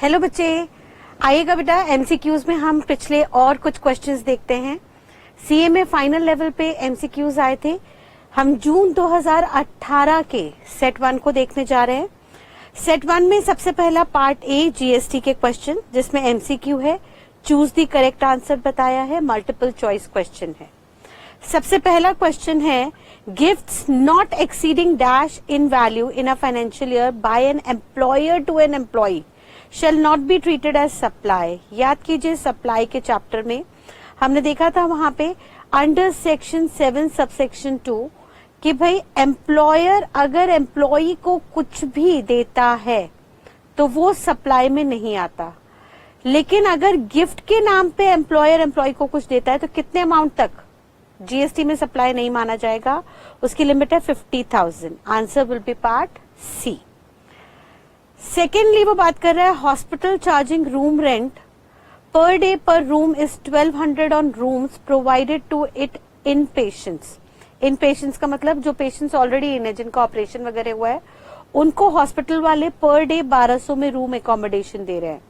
Hello बच्चे, आइएगा बेटा एमसीक्यूज में हम पिछले और कुछ क्वेश्चंस देखते हैं। सीए में फाइनल लेवल पे एमसीक्यूज आए थे। हम जून 2018 के सेट 1 को देखने जा रहे हैं। सेट 1 में सबसे पहला पार्ट ए जीएसटी के क्वेश्चन, जिसमें एमसीक्यू है, चूज द करेक्ट आंसर बताया है, मल्टीपल चॉइस क्वेश्चन है। सबसे पहला क्वेश्चन है, gifts not exceeding dash in value in a financial year by an employer to an employee shall not be treated as supply। याद कीजिए supply के chapter में हमने देखा था वहां पे अंडर सेक्शन 7 सबसेक्शन 2 कि भाई एम्प्लॉयर अगर एम्प्लॉई को कुछ भी देता है तो वो सप्लाई में नहीं आता, लेकिन अगर गिफ्ट के नाम पे एम्प्लॉयर एम्प्लॉई को कुछ देता है तो कितने अमाउंट तक जीएसटी में सप्लाई नहीं माना जाएगा, उसकी लिमिट है 50,000। Answer will be part C. Secondly वो बात कर रहा है hospital charging room rent per day per room is 1200 on rooms provided to it inpatients. Inpatients का मतलब जो पेशेंट्स ऑलरेडी इन है, जिनका ऑपरेशन वगैरह हुआ है, उनको हॉस्पिटल वाले पर डे 1200 में रूम एकोमोडेशन दे रहे हैं।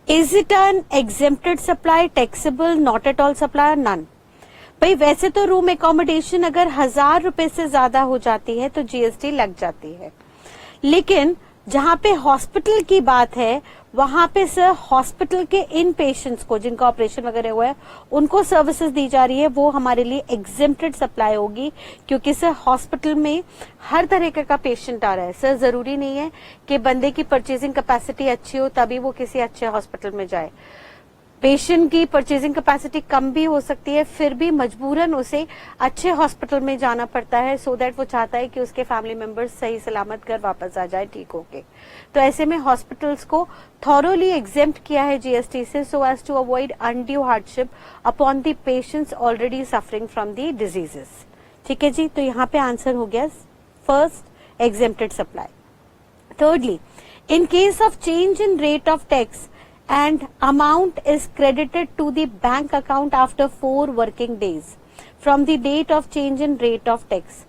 Is it an exempted supply, taxable, not at all supply, none? भाई वैसे तो रूम एकोमोडेशन अगर 1000 रुपए से ज्यादा हो जाती है तो जीएसटी लग जाती है, लेकिन जहां पे हॉस्पिटल की बात है वहां पे सर हॉस्पिटल के इन पेशेंट्स को जिनका ऑपरेशन वगैरह हुआ है उनको सर्विसेज दी जा रही है, वो हमारे लिए एग्जेम्प्टेड सप्लाई होगी, क्योंकि सर हॉस्पिटल में हर तरीके का पेशेंट आ रहा है। सर जरूरी नहीं है कि बंदे की परचेजिंग कैपेसिटी अच्छी हो तभी वो किसी अच्छे हॉस्पिटल में जाए। पेशेंट की परचेजिंग कैपेसिटी कम भी हो सकती है, फिर भी मजबूरन उसे अच्छे हॉस्पिटल में जाना पड़ता है, सो दैट वो चाहता है कि उसके फैमिली मेंबर्स सही सलामत घर वापस आ जाए ठीक होके। तो ऐसे में हॉस्पिटल्स को थॉरोली एग्जेम्प्ट किया है जीएसटी से, so as to avoid undue hardship upon the patients already suffering from the diseases. ठीक है जी, तो यहाँ पे आंसर हो गया first, exempted supply. Thirdly, in case of change in rate of tax and amount is credited to the bank account after 4 working days from the date of change in rate of tax।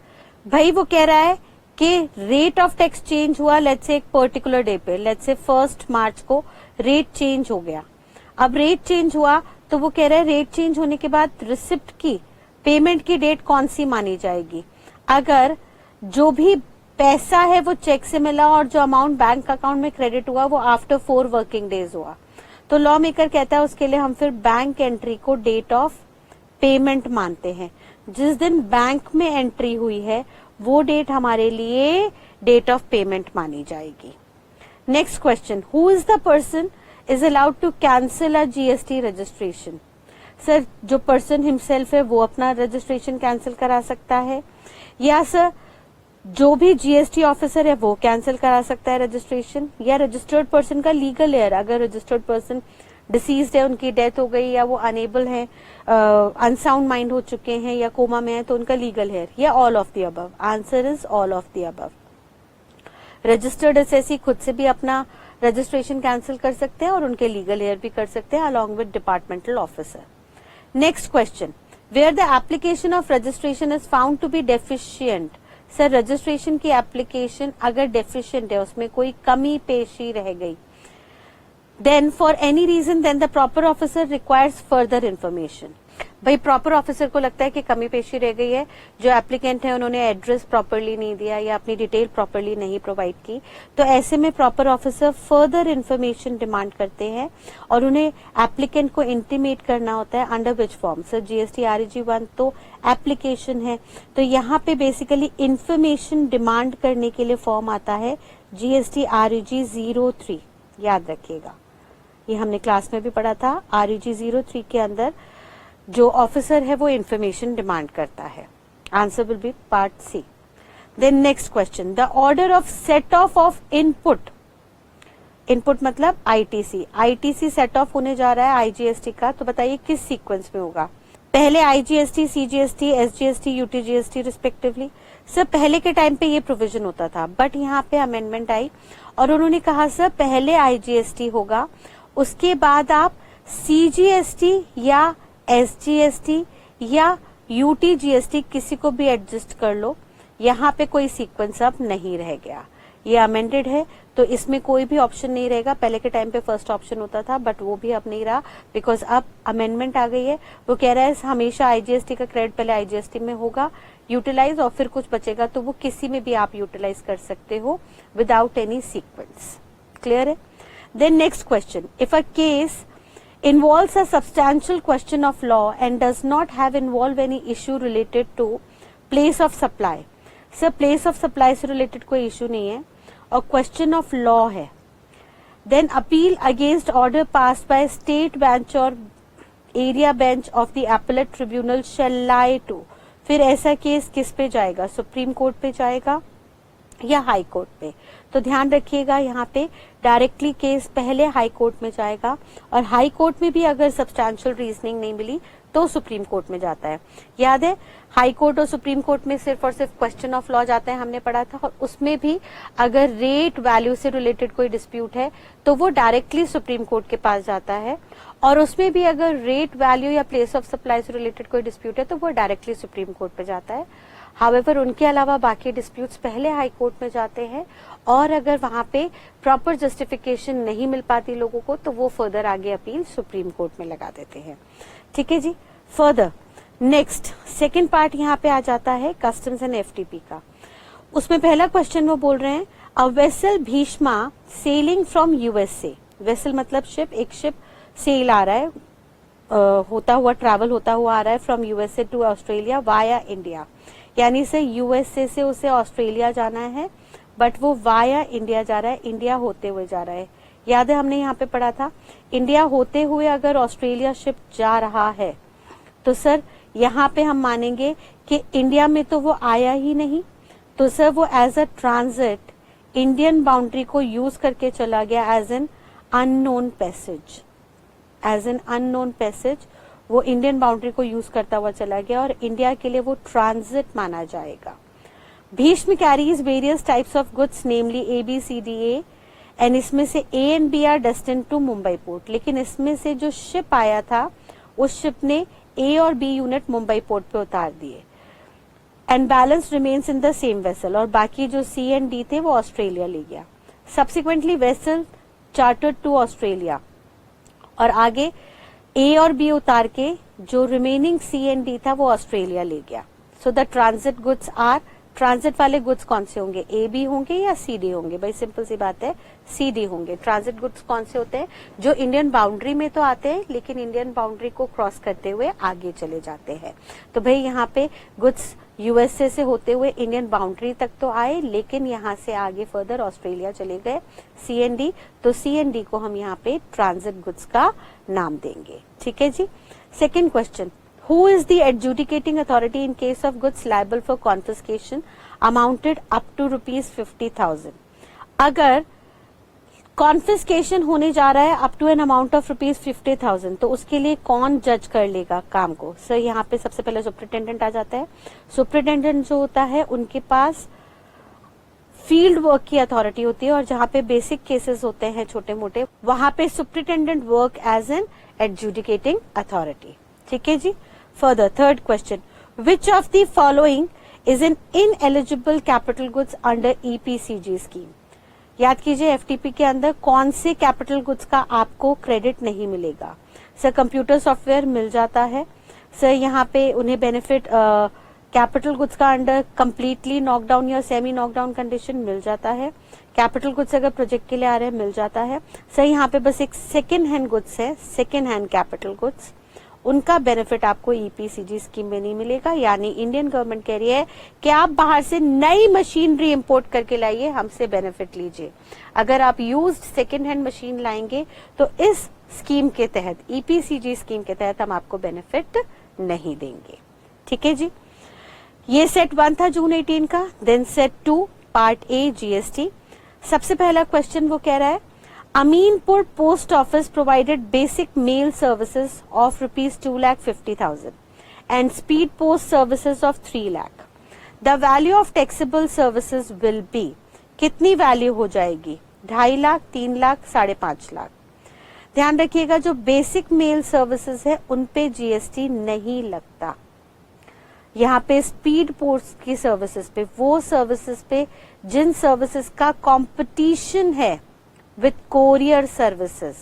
भाई वो कह रहा है कि rate of tax change हुआ, let's say एक particular day पे, let's say 1 मार्च को रेट चेंज हो गया। अब रेट चेंज हुआ तो वो कह रहा है रेट चेंज होने के बाद रिसिप्ट की पेमेंट की डेट कौन सी मानी जाएगी। अगर जो भी पैसा है वो चेक से मिला और जो अमाउंट बैंक अकाउंट में क्रेडिट हुआ वो आफ्टर 4 वर्किंग डेज हुआ, तो लॉ मेकर कहता है उसके लिए हम फिर बैंक एंट्री को डेट ऑफ पेमेंट मानते हैं। जिस दिन बैंक में एंट्री हुई है वो डेट हमारे लिए डेट ऑफ पेमेंट मानी जाएगी। Next question, who is the person is allowed to cancel a GST registration. Sir जो पर्सन हिमसेल्फ है वो अपना रजिस्ट्रेशन कैंसिल करा सकता है, या सर जो भी जीएसटी ऑफिसर है वो कैंसिल करा सकता है रजिस्ट्रेशन, या रजिस्टर्ड पर्सन का लीगल हेयर, अगर रजिस्टर्ड पर्सन डिसीज्ड है, उनकी डेथ हो गई, या वो अनेबल है, अनसाउंड माइंड हो चुके हैं, या कोमा में है, तो उनका लीगल हेयर, या all of the above. Answer is all of the above. Registered SSC खुद से भी अपना रजिस्ट्रेशन कैंसिल कर सकते हैं और उनके लीगल हेयर भी कर सकते हैं along with departmental officer. Next question, where the application of registration is found to be deficient. Sir registration की एप्लीकेशन अगर डेफिशिएंट है, उसमें कोई कमी पेशी रह गई, then for any reason then the proper officer requires further information. भाई प्रॉपर ऑफिसर को लगता है कि कमी पेशी रह गई है, जो एप्लीकेंट है उन्होंने एड्रेस प्रॉपरली नहीं दिया या अपनी डिटेल प्रॉपरली नहीं प्रोवाइड की, तो ऐसे में proper officer further information demand करते हैं और उन्हें एप्लीकेंट को इंटीमेट करना होता है under which form. Sir GST REG 1 तो एप्लीकेशन है, तो यहाँ पे बेसिकली इंफॉर्मेशन डिमांड करने के लिए फॉर्म आता है जीएसटी आरईजी 03। याद रखिएगा, ये हमने क्लास में भी पढ़ा था। आरईजी 03 के अंदर जो ऑफिसर है वो इंफॉर्मेशन डिमांड करता है। Answer will be part C. Then next question, the order of set of input. Input मतलब आईटीसी। आईटीसी सेट ऑफ होने जा रहा है आईजीएसटी का, तो बताइए किस सीक्वेंस में होगा। पहले IGST, CGST, SGST, UTGST respectively. Sir पहले के टाइम पे ये प्रोविजन होता था, बट यहाँ पे अमेंडमेंट आई और उन्होंने कहा सर पहले आईजीएसटी होगा, उसके बाद आप सीजीएसटी या एसजीएसटी या यूटीजीएसटी किसी को भी एडजस्ट कर लो, यहाँ पे कोई सीक्वेंस अब नहीं रह गया। ये अमेंडेड है, तो इसमें कोई भी ऑप्शन नहीं रहेगा। पहले के टाइम पे फर्स्ट ऑप्शन होता था, बट वो भी अब नहीं रहा, बिकॉज अब अमेंडमेंट आ गई है। वो कह रहा है हमेशा आईजीएसटी का क्रेडिट पहले आईजीएसटी में होगा यूटिलाइज, और फिर कुछ बचेगा तो वो किसी में भी आप यूटिलाइज कर सकते हो विदाउट एनी सीक्वेंस। क्लियर है? Then next question, if a case involves a substantial question of law and does not have involve any issue related to place of supply. Sir, place of supply से related कोई issue नहीं है और question of law है. Then appeal against order passed by state bench or area bench of the appellate tribunal shall lie to. फिर ऐसा case किस पे जाएगा? सुप्रीम कोर्ट पे जाएगा या हाई कोर्ट पे? तो ध्यान रखिएगा, यहाँ पे डायरेक्टली केस पहले हाई कोर्ट में जाएगा, और हाई कोर्ट में भी अगर सब्सटैंशियल रीजनिंग नहीं मिली तो सुप्रीम कोर्ट में जाता है। याद है, हाई कोर्ट और सुप्रीम कोर्ट में सिर्फ और सिर्फ क्वेश्चन ऑफ लॉ जाता है, हमने पढ़ा था, और उसमें भी अगर रेट वैल्यू से रिलेटेड कोई डिस्प्यूट है तो वो डायरेक्टली सुप्रीम कोर्ट के पास जाता है, और उसमें भी अगर रेट वैल्यू या प्लेस ऑफ सप्लाई से रिलेटेड कोई डिस्प्यूट है तो वो डायरेक्टली सुप्रीम कोर्ट पे जाता है। हाउएवर उनके अलावा बाकी डिस्प्यूट्स पहले हाई कोर्ट में जाते हैं, और अगर वहां पे प्रॉपर जस्टिफिकेशन नहीं मिल पाती लोगों को तो वो फर्दर आगे अपील सुप्रीम कोर्ट में लगा देते हैं। ठीक है जी। फर्दर नेक्स्ट सेकंड पार्ट यहाँ पे आ जाता है कस्टम्स एंड एफटीपी का। उसमें पहला क्वेश्चन वो बोल रहे हैं, a vessel Bheeshma selling from USA. Vessel मतलब शिप, एक शिप सेल आ रहा है, होता हुआ ट्रैवल होता हुआ आ रहा है from USA to Australia via India, यानी से यूएसए से उसे ऑस्ट्रेलिया जाना है, बट वो वाया इंडिया जा रहा है, इंडिया होते हुए जा रहा है। याद है हमने यहाँ पे पढ़ा था, इंडिया होते हुए अगर ऑस्ट्रेलिया शिप जा रहा है तो सर यहाँ पे हम मानेंगे कि इंडिया में तो वो आया ही नहीं, तो सर वो as a transit Indian boundary को यूज करके चला गया as an unknown passage. As an unknown passage वो इंडियन बाउंड्री को यूज करता हुआ चला गया, और इंडिया के लिए वो ट्रांजिट माना जाएगा। Bhishma carries various types of goods namely A B C D A, and इसमें से A and B are destined to Mumbai port. लेकिन इसमें से जो शिप आया था उस शिप ने ए और बी यूनिट मुंबई पोर्ट पे उतार दिए, and balance remains in the same vessel, और बाकी जो सी एंड डी थे वो ऑस्ट्रेलिया ले गया। Subsequently vessel chartered to Australia, और आगे ए और बी उतार के जो रिमेनिंग सी एंड डी था वो ऑस्ट्रेलिया ले गया। So the transit goods are, transit वाले गुड्स कौन से होंगे? ए बी होंगे या सी डी होंगे? भाई सिंपल सी बात है, सी डी होंगे। ट्रांजिट गुड्स कौन से होते हैं? जो इंडियन बाउंड्री में तो आते हैं लेकिन इंडियन बाउंड्री को क्रॉस करते हुए आगे चले जाते हैं। तो भाई यहाँ पे गुड्स यूएसए से होते हुए इंडियन बाउंड्री तक तो आए, लेकिन यहाँ से आगे फर्दर ऑस्ट्रेलिया चले गए सी एंड डी, तो सी एंड डी को हम यहाँ पे ट्रांजिट गुड्स का नाम देंगे। ठीक है जी। Second question, Who is the adjudicating authority in case of goods liable for confiscation amounted up to ₹50,000? अगर कॉन्फिस्केशन होने जा रहा है up to an amount of ₹50,000 तो उसके लिए कौन जज कर लेगा काम को? सर यहाँ पे सबसे पहले सुप्रिटेंडेंट आ जाता है। सुप्रिटेंडेंट जो होता है उनके पास फील्ड वर्क की अथॉरिटी होती है, और जहाँ पे बेसिक केसेस होते हैं छोटे मोटे वहां पे superintendent work as an adjudicating authority. ठीक है जी। Further third question, which of the following is an ineligible capital goods under EPCG scheme? याद कीजिए एफटीपी के अंदर कौन से कैपिटल गुड्स का आपको क्रेडिट नहीं मिलेगा? सर कंप्यूटर सॉफ्टवेयर मिल जाता है, सर यहाँ पे उन्हें बेनिफिट कैपिटल गुड्स का अंडर कंप्लीटली नॉकडाउन या सेमी नॉकडाउन कंडीशन मिल जाता है। कैपिटल गुड्स अगर प्रोजेक्ट के लिए आ रहे हैं मिल जाता है। सर यहाँ पे बस एक सेकेंड हैंड गुड्स है, सेकेंड हैंड कैपिटल गुड्स, उनका बेनिफिट आपको ईपीसीजी स्कीम में नहीं मिलेगा। यानी इंडियन गवर्नमेंट कह रही है कि आप बाहर से नई मशीनरी इंपोर्ट करके लाइए, हमसे बेनिफिट लीजिए। अगर आप यूज्ड सेकेंड हैंड मशीन लाएंगे तो इस स्कीम के तहत, ईपीसीजी स्कीम के तहत हम आपको बेनिफिट नहीं देंगे। ठीक है जी। ये सेट 1 था जून 18 का। Then set 2 part A GST. सबसे पहला क्वेश्चन वो कह रहा है, Aminpur post office provided basic mail services of ₹2,50,000 and speed post services of 3 lakh. The value of taxable services will be, कितनी वैल्यू हो जाएगी? 2.5 लाख, 3 लाख, 5.5 लाख। ध्यान रखिएगा जो बेसिक मेल सर्विसेज है उन पे जीएसटी नहीं लगता। यहाँ पे स्पीड पोस्ट की सर्विसेज पे, वो सर्विसेज पे जिन सर्विसेज का कंपटीशन है विथ कोरियर सर्विसेज,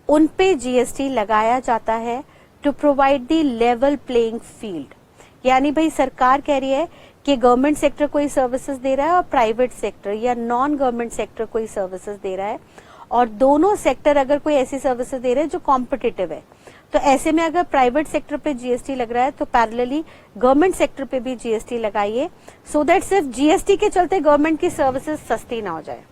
उन पे जीएसटी लगाया जाता है to provide the level playing field. यानी भाई सरकार कह रही है कि गवर्नमेंट सेक्टर कोई सर्विसेज दे रहा है और प्राइवेट सेक्टर या नॉन गवर्नमेंट सेक्टर कोई सर्विसेज दे रहा है, और दोनों सेक्टर अगर कोई ऐसी सर्विसेज दे रहे हैं जो कॉम्पिटिटिव है, तो ऐसे में अगर प्राइवेट सेक्टर पे जीएसटी लग रहा है तो पैरेलली गवर्नमेंट सेक्टर पे भी जीएसटी लगाइए, सो दैट सिर्फ जीएसटी के चलते गवर्नमेंट की सर्विसेज सस्ती ना हो जाए।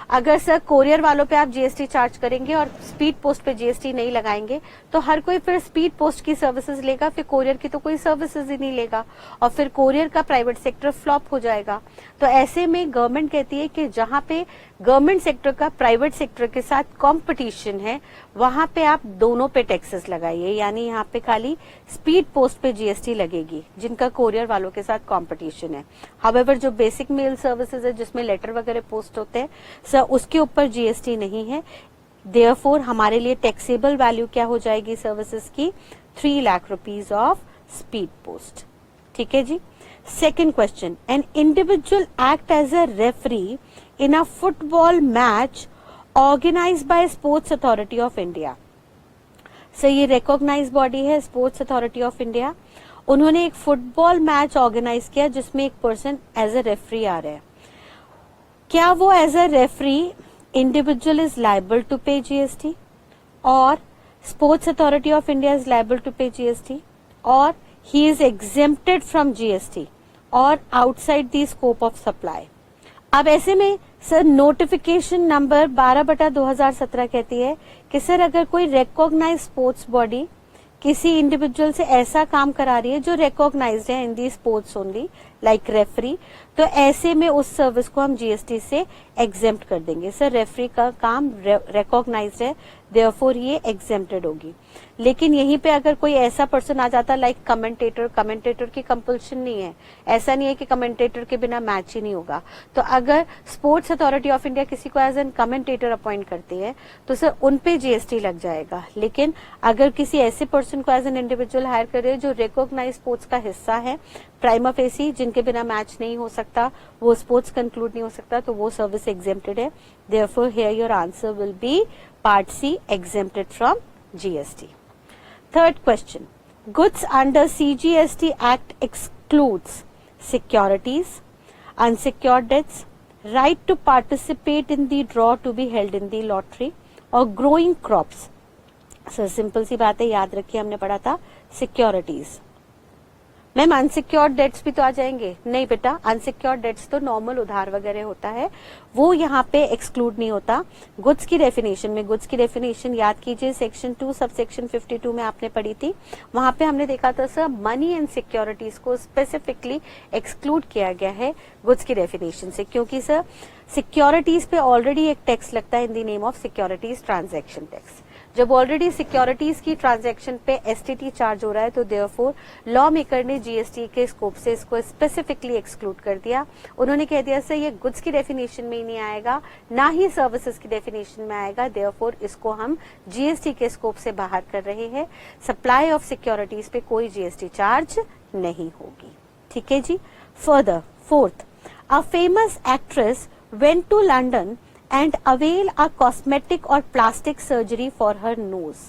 अगर सर कोरियर वालों पे आप जीएसटी चार्ज करेंगे और स्पीड पोस्ट पे जीएसटी नहीं लगाएंगे तो हर कोई फिर स्पीड पोस्ट की सर्विसेज लेगा, फिर कोरियर की तो कोई सर्विसेज ही नहीं लेगा, और फिर कोरियर का प्राइवेट सेक्टर फ्लॉप हो जाएगा। तो ऐसे में गवर्नमेंट कहती है कि जहां पे गवर्नमेंट सेक्टर का प्राइवेट सेक्टर के साथ कंपटीशन है वहां पे आप दोनों पे टैक्सेस लगाइए, यानी यहाँ पे खाली स्पीड पोस्ट पे जीएसटी लगेगी जिनका कोरियर वालों के साथ कंपटीशन है। हाउएवर जो बेसिक मेल सर्विसेज है जिसमें लेटर वगैरह पोस्ट होते हैं सर, उसके ऊपर जीएसटी नहीं है। देयरफॉर हमारे लिए टैक्सेबल वैल्यू क्या हो जाएगी सर्विसेज की, 3 lakh rupees of speed post. ठीक है जी। Second question, an individual act as a referee in a football match organized by sports authority of India. Sir ये रिकॉग्नाइज बॉडी है स्पोर्ट्स अथॉरिटी ऑफ इंडिया, उन्होंने एक फुटबॉल मैच ऑर्गेनाइज किया जिसमें एक पर्सन एज अ रेफरी आ रहा है। क्या वो as a referee individual is liable to pay GST, और sports authority of India is liable to pay GST, और he is exempted from GST और outside the scope of supply. अब ऐसे में सर नोटिफिकेशन नंबर 12/2017 कहती है कि sir अगर कोई रिकॉग्नाइज स्पोर्ट्स बॉडी किसी इंडिविजुअल से ऐसा काम करा रही है जो रिकॉग्नाइज्ड है इन दी स्पोर्ट्स ओनली लाइक रेफरी, तो ऐसे में उस सर्विस को हम जीएसटी से एग्जेम्प्ट कर देंगे। सर रेफरी का काम रिकॉग्नाइज्ड है, देयरफॉर ये एग्जेम्प्टेड होगी। लेकिन यहीं पे अगर कोई ऐसा पर्सन आ जाता लाइक कमेंटेटर, कमेंटेटर की कंपल्शन नहीं है, ऐसा नहीं है कि कमेंटेटर के बिना मैच ही नहीं होगा। तो अगर स्पोर्ट्स अथॉरिटी ऑफ इंडिया किसी को एज एन कमेंटेटर अपॉइंट करती है तो सर उन पे जीएसटी लग जाएगा। लेकिन अगर किसी ऐसे पर्सन को एज एन इंडिविजुअल हायर कर रहे हैं जो रिकॉग्नाइज स्पोर्ट्स का हिस्सा है, प्राइमा फेसी, जिनके बिना मैच नहीं हो सकता, वो स्पोर्ट्स कंक्लूड नहीं हो सकता, तो वो सर्विस एग्जेम्प्टेड है। Therefore here your answer will be part C, exempted from GST. Third question, goods under CGST Act excludes securities, unsecured debts, right to participate in the draw to be held in the lottery or growing crops. Sir simple सी बात है, याद रखिए हमने पढ़ा था securities. Ma'am unsecured dates भी तो आ जाएंगे? नहीं बेटा, अनसिक्योर्ड डेट्स तो नॉर्मल उधार वगैरह होता है, वो यहाँ पे एक्सक्लूड नहीं होता। गुड्स की डेफिनेशन में, गुड्स की डेफिनेशन याद कीजिए सेक्शन 2 सब सेक्शन 52 में आपने पढ़ी थी, वहां पे हमने देखा था सर मनी एंड सिक्योरिटीज को स्पेसिफिकली एक्सक्लूड किया गया है गुड्स की डेफिनेशन से, क्योंकि सर सिक्योरिटीज पे ऑलरेडी एक टैक्स लगता है in the name of securities transaction tax. जब ऑलरेडी सिक्योरिटीज की ट्रांजैक्शन पे एसटीटी चार्ज हो रहा है तो देयरफॉर लॉ मेकर ने जीएसटी के स्कोप से इसको स्पेसिफिकली एक्सक्लूड कर दिया। उन्होंने कह दिया सर ये गुड्स की डेफिनेशन में ही नहीं आएगा, ना ही सर्विसेज की डेफिनेशन में आएगा, देयरफॉर इसको हम जीएसटी के स्कोप से बाहर कर रहे हैं। सप्लाई ऑफ सिक्योरिटीज पे कोई जीएसटी चार्ज नहीं होगी। ठीक है जी। Further fourth, a famous actress went to London and avail a cosmetic or plastic surgery for her nose.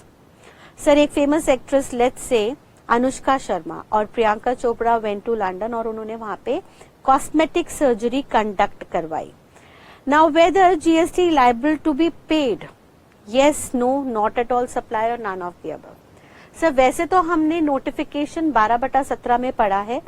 Sir एक famous actress let's say Anushka Sharma और Priyanka Chopra went to London और उन्होंने वहां पे कॉस्मेटिक सर्जरी कंडक्ट करवाई। Now whether GST liable to be paid? Yes, no, not at all, supply और none of the above. Sir वैसे तो हमने नोटिफिकेशन 12/17 में पढ़ा है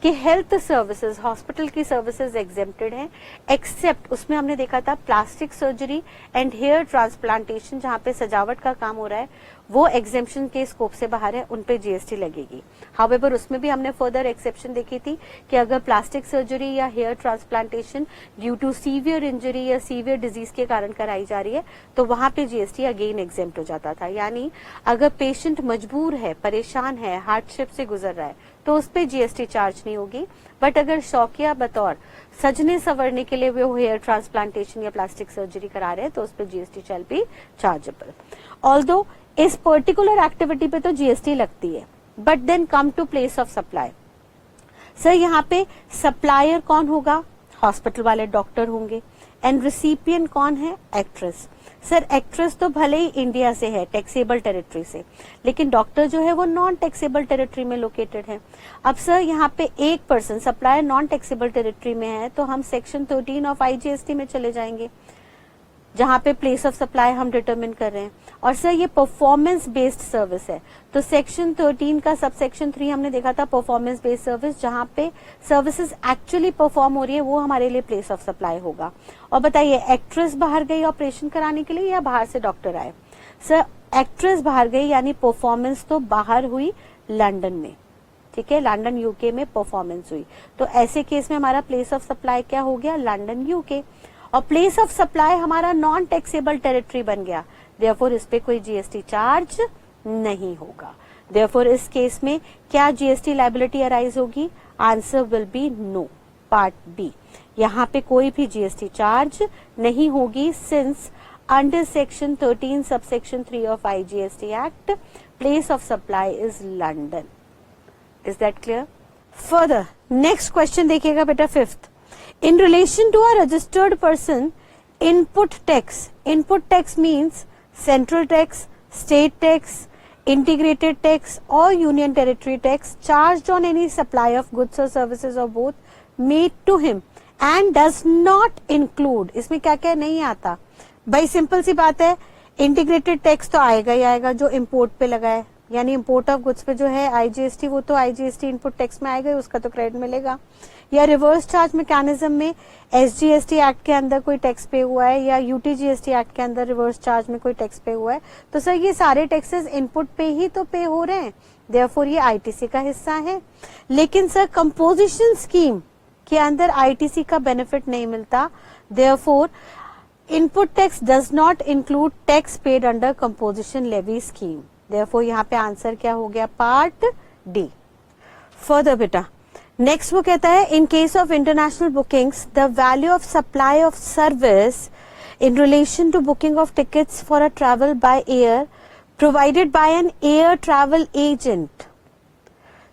कि हेल्थ सर्विसेज, हॉस्पिटल की सर्विसेज एग्जेम्प्टेड हैं, एक्सेप्ट उसमें हमने देखा था plastic surgery and hair transplantation, जहां पे सजावट का काम हो रहा है, वो एग्जेम्पशन के स्कोप से बाहर है, उन पे जीएसटी लगेगी। हाउएवर उसमें भी हमने फर्दर एक्सेप्शन देखी थी कि अगर प्लास्टिक सर्जरी या hair transplantation due to severe injury या सीवियर डिजीज के कारण कराई जा रही है तो वहां पे जीएसटी अगेन एग्जेम्प्ट हो जाता था। यानी अगर पेशेंट मजबूर है, परेशान है, हार्डशिप से गुजर रहा है तो उस पे जीएसटी चार्ज नहीं होगी। बट अगर शौकिया बतौर सजने संवरने के लिए वो हेयर ट्रांसप्लांटेशन या प्लास्टिक सर्जरी करा रहे हैं तो उस पे GST shall be chargeable. Although इस पर्टिकुलर एक्टिविटी पे तो जीएसटी लगती है, but then come to place of supply. Sir यहाँ पे सप्लायर कौन होगा? हॉस्पिटल वाले डॉक्टर होंगे। एंड रिसिपिएंट कौन है? एक्ट्रेस। सर एक्ट्रेस तो भले ही इंडिया से है, टैक्सेबल टेरिटरी से, लेकिन डॉक्टर जो है वो नॉन टैक्सेबल टेरिटरी में लोकेटेड है। अब सर यहाँ पे एक person supplier non taxable territory में है, तो हम सेक्शन 13 ऑफ आईजीएसटी में चले जाएंगे, जहां पे प्लेस ऑफ सप्लाई हम डिटरमिन कर रहे हैं। और सर ये परफॉर्मेंस बेस्ड सर्विस है, तो सेक्शन 13 का सबसेक्शन 3 हमने देखा था परफॉर्मेंस बेस्ड सर्विस, जहां पे सर्विसेज एक्चुअली परफॉर्म हो रही है वो हमारे लिए प्लेस ऑफ सप्लाई होगा। और बताइए एक्ट्रेस बाहर गई ऑपरेशन कराने के लिए या बाहर से डॉक्टर आए? सर एक्ट्रेस बाहर गई, यानी परफॉर्मेंस तो बाहर हुई लंदन में, ठीक है, लंदन यूके में परफॉर्मेंस हुई, तो ऐसे केस में हमारा प्लेस ऑफ सप्लाई क्या हो गया? London UK. और प्लेस ऑफ सप्लाई हमारा नॉन टैक्सेबल टेरिटरी बन गया, देयरफॉर इस पे कोई जीएसटी चार्ज नहीं होगा। देयरफॉर इस केस में क्या जीएसटी लायबिलिटी अराइज होगी? Answer will be no, part B. यहाँ पे कोई भी जीएसटी चार्ज नहीं होगी, since under section 13 subsection 3 of IGST act place of supply is London. Is that clear? Further next question देखिएगा बेटा, 5th। In relation to a registered person, input tax means central tax, state tax, integrated tax or union territory tax charged on any supply of goods or services or both made to him and does not include, इसमें क्या क्या नहीं आता भाई, simple सी बात है, integrated tax तो आएगा ही आएगा जो इम्पोर्ट पे लगा है, यानी इम्पोर्ट ऑफ गुड्स पे जो है आईजीएसटी, वो तो आईजीएसटी इनपुट टैक्स में आएगा, उसका तो क्रेडिट मिलेगा। या रिवर्स चार्ज मैकेनिज्म में एसजीएसटी एक्ट के अंदर कोई टैक्स पे हुआ है या यूटीजीएसटी एक्ट के अंदर रिवर्स चार्ज में कोई टैक्स पे हुआ है, तो सर ये सारे टैक्सेस इनपुट पे ही तो पे हो रहे हैं, देयरफॉर ये आईटीसी का हिस्सा है। लेकिन सर कंपोजिशन स्कीम के अंदर आईटीसी का बेनिफिट नहीं मिलता, therefore input tax does not include tax paid under composition levy scheme. Therefore यहाँ पे आंसर क्या हो गया? Part D. फर्दर बेटा नेक्स्ट वो कहता है, in case of international bookings the value of supply of service in relation to booking of tickets for a travel by air provided by an air travel agent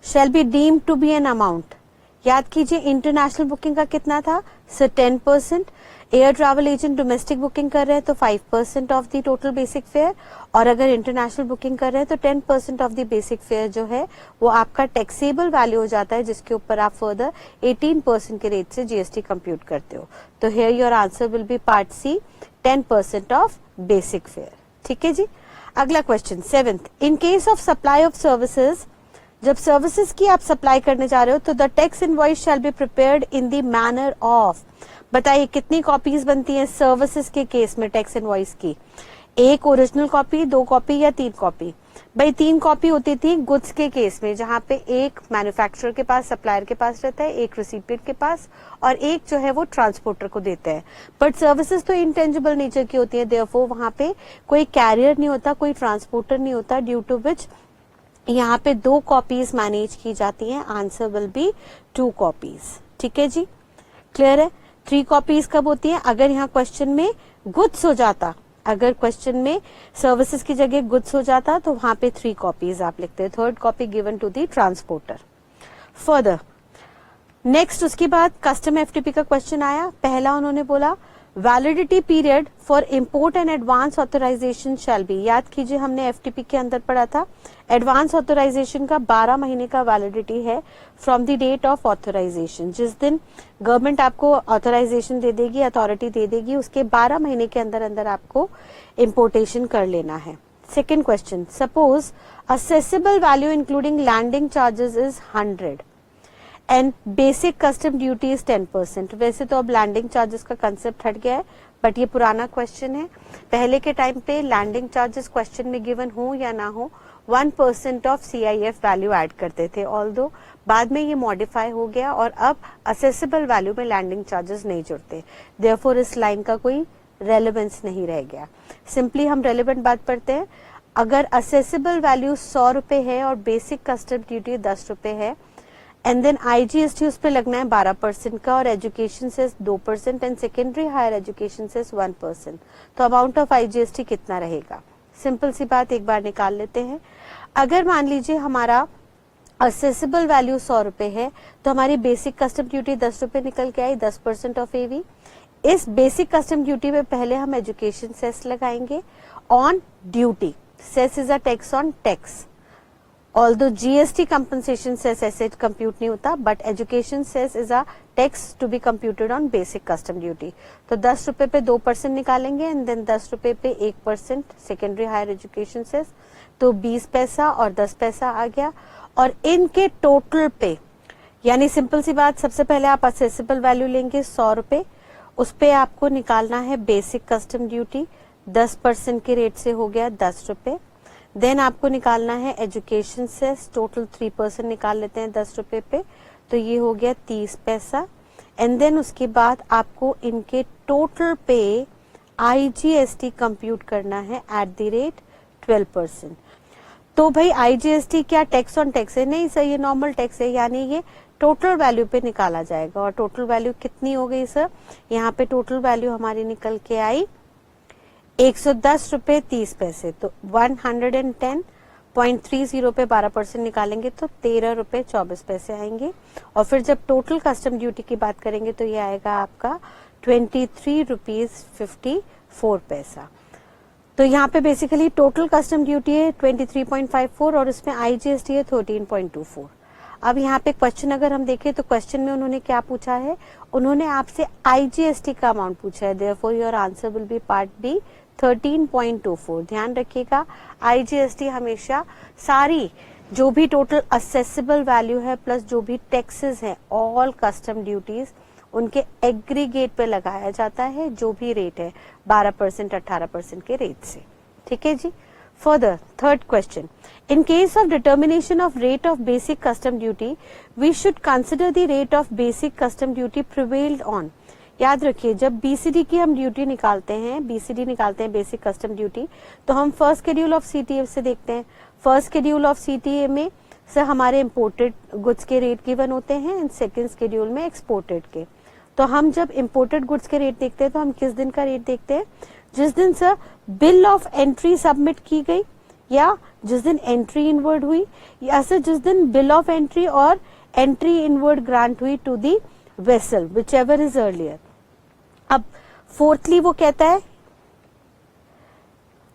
shall be deemed to be an amount. याद कीजिए international booking का कितना था? Sir 10%, air travel agent domestic booking कर रहे हैं तो 5% of the total basic fair, और अगर इंटरनेशनल बुकिंग कर रहे हैं तो 10% ऑफ द बेसिक फेयर जो है वो आपका टैक्सेबल वैल्यू हो जाता है, जिसके ऊपर आप फर्दर 18% के रेट से जीएसटी कंप्यूट करते हो। तो here your answer will be part C, 10% of basic fare. ठीक है जी। अगला question 7th, in case of supply of services, जब सर्विसेज की आप सप्लाई करने जा रहे हो तो the tax invoice shall be prepared in the manner of, बताइए कितनी कॉपीज बनती हैं सर्विसेज के केस में टैक्स इनवॉइस की? एक ओरिजिनल कॉपी, 2 कॉपी या 3 कॉपी? भाई 3 कॉपी होती थी गुड्स के केस में, जहां पे एक मैन्युफैक्चरर के पास, सप्लायर के पास रहता है, एक रिसिपिएंट के पास, और एक जो है वो ट्रांसपोर्टर को देता है। बट सर्विसेज तो इंटेंजिबल नेचर की होती है, देयरफॉर वहां पे कोई कैरियर नहीं होता, कोई ट्रांसपोर्टर नहीं होता, ड्यू टू विच यहाँ पे 2 कॉपीज मैनेज की जाती हैं। Answer will B 2 copies. ठीक है जी, क्लियर है। 3 कॉपीज कब होती हैं? अगर यहाँ क्वेश्चन में गुड्स हो जाता, अगर क्वेश्चन में सर्विसेज की जगह गुड्स हो जाता तो वहां पे 3 कॉपीज आप लिखते हैं, 3rd copy given to the transporter. Further next उसके बाद कस्टम एफटीपी का क्वेश्चन आया। पहला उन्होंने बोला validity period for import and advance authorisation shall be. याद कीजिए हमने एफटीपी के अंदर पढ़ा था एडवांस ऑथराइजेशन का 12 महीने का वैलिडिटी है from the date of authorisation. जिस दिन गवर्नमेंट आपको ऑथराइजेशन दे देगी, अथॉरिटी दे देगी, उसके 12 महीने के अंदर अंदर आपको इम्पोर्टेशन कर लेना है। Second question, suppose assessable value including landing charges is 100 and basic custom duty is 10%। वैसे तो अब लैंडिंग चार्जेस का कंसेप्ट हट गया है, बट ये पुराना क्वेश्चन है। पहले के टाइम पे लैंडिंग चार्जेस क्वेश्चन में गिवन हो या ना हो 1% ऑफ CIF वैल्यू ऐड करते थे, ऑल्दो बाद में ये मॉडिफाई हो गया और अब असेसेबल वैल्यू में लैंडिंग चार्जेस नहीं जुड़ते, देयरफॉर इस लाइन का कोई रेलेवेंस नहीं रह गया। सिंपली हम रेलेवेंट बात पढ़ते हैं, अगर असेसेबल वैल्यू 100 रुपए है और बेसिक कस्टम ड्यूटी 10 रुपए है एंड देन IGST उस पे लगना है 12% का, और education cess 2% and secondary higher education cess 1%, तो अमाउंट ऑफ IGST कितना रहेगा? सिंपल सी बात एक बार निकाल लेते हैं। अगर मान लीजिए हमारा असेसिबल वैल्यू 100 रुपए है, तो हमारी बेसिक कस्टम ड्यूटी 10 रुपए निकल के आई, 10% ऑफ एवी। इस बेसिक कस्टम ड्यूटी में पहले हम एजुकेशन सेस लगाएंगे on duty. Cess is a tax on tax, although GST compensation cess ऐसे कंप्यूट नहीं होता, but education cess is a tax to be computed on basic custom duty. तो 10 रुपए पे 2% निकालेंगे एंड देन 10 रुपए पे 1% सेकेंडरी हायर एजुकेशन सेस, तो 20 पैसा और 10 पैसा आ गया। और इनके टोटल पे, यानी सिंपल सी बात, सबसे पहले आप असेसिबल वैल्यू लेंगे 100 रुपए, उस पे आपको निकालना है बेसिक कस्टम ड्यूटी, 10% के रेट से हो गया 10 रुपए। देन आपको निकालना है एजुकेशन सेस, टोटल 3% निकाल लेते हैं 10 रुपए पे, तो ये हो गया 30 पैसा। एंड देन उसके बाद आपको इनके टोटल पे आईजीएसटी कंप्यूट करना है एट द रेट 12%। तो भाई आईजीएसटी क्या टैक्स ऑन टैक्स है? नहीं सर, ये नॉर्मल टैक्स है, यानी ये टोटल वैल्यू पे निकाला जाएगा। और टोटल वैल्यू कितनी हो गई सर? यहाँ पे टोटल वैल्यू हमारी निकल के आई 110 रुपए 30 पैसे, तो 110.30 पे 12% निकालेंगे तो 13 रुपए 24 पैसे आएंगे। और फिर जब टोटल कस्टम ड्यूटी की बात करेंगे तो ये आएगा आपका 23 रुपीज 54 पैसा। तो यहाँ पे बेसिकली टोटल कस्टम ड्यूटी है 23.54 और इसमें आईजीएसटी है 13.24। अब यहाँ पे क्वेश्चन अगर हम देखें तो क्वेश्चन में उन्होंने क्या पूछा है? उन्होंने आपसे आईजीएसटी का अमाउंट पूछा है, therefore your answer will be part B 13.24। ध्यान रखिएगा, आईजीएसटी हमेशा सारी जो भी टोटल असेसिबल वैल्यू है प्लस जो भी टैक्सेस है, ऑल कस्टम ड्यूटीज, उनके एग्रीगेट पे लगाया जाता है जो भी रेट है 12% 18% के रेट से। ठीक है जी। Further, third question. In case of determination of rate of basic custom duty, we should consider the rate of basic custom duty prevailed on. याद रखिए, जब बीसीडी की हम ड्यूटी निकालते हैं, बीसीडी निकालते हैं बेसिक कस्टम ड्यूटी, तो हम फर्स्ट शेड्यूल ऑफ सीटीए से देखते हैं। फर्स्ट शेड्यूल ऑफ सीटीए में सर हमारे इम्पोर्टेड गुड्स के रेट गिवन होते हैं एंड सेकेंड शेड्यूल में एक्सपोर्टेड के। तो हम जब इम्पोर्टेड गुड्स के रेट देखते हैं तो हम किस दिन का रेट देखते हैं? जिस दिन sir bill of entry submit की गई, या जिस दिन एंट्री इनवर्ड हुई, या सर जिस दिन बिल ऑफ एंट्री और एंट्री इनवर्ड ग्रांट हुई to the vessel, whichever is earlier. अब फोर्थली वो कहता है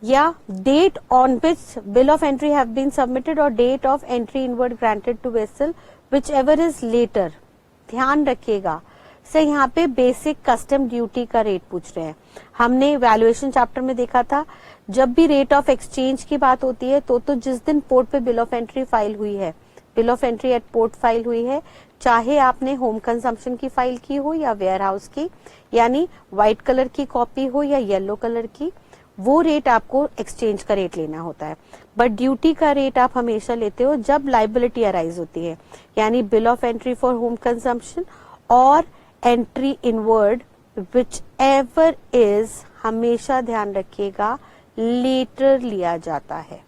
या date on which bill of entry have been submitted और date of entry inward granted to vessel whichever is later. ध्यान रखिएगा sir, यहाँ पे बेसिक कस्टम ड्यूटी का रेट पूछ रहे हैं। हमने वैल्यूएशन चैप्टर में देखा था, जब भी रेट ऑफ एक्सचेंज की बात होती है तो जिस दिन पोर्ट पे बिल ऑफ एंट्री फाइल हुई है, bill of entry eight port file हुई है, चाहे आपने होम कंजम्पशन की फाइल की हो या वेयर हाउस की, यानी व्हाइट कलर की कॉपी हो या येलो कलर की, वो रेट आपको एक्सचेंज का रेट लेना होता है। बट ड्यूटी का रेट आप हमेशा लेते हो जब लाइबिलिटी अराइज होती है, यानी bill of entry for home consumption और entry inward whichever is, हमेशा ध्यान रखिएगा, लेटर लिया जाता है।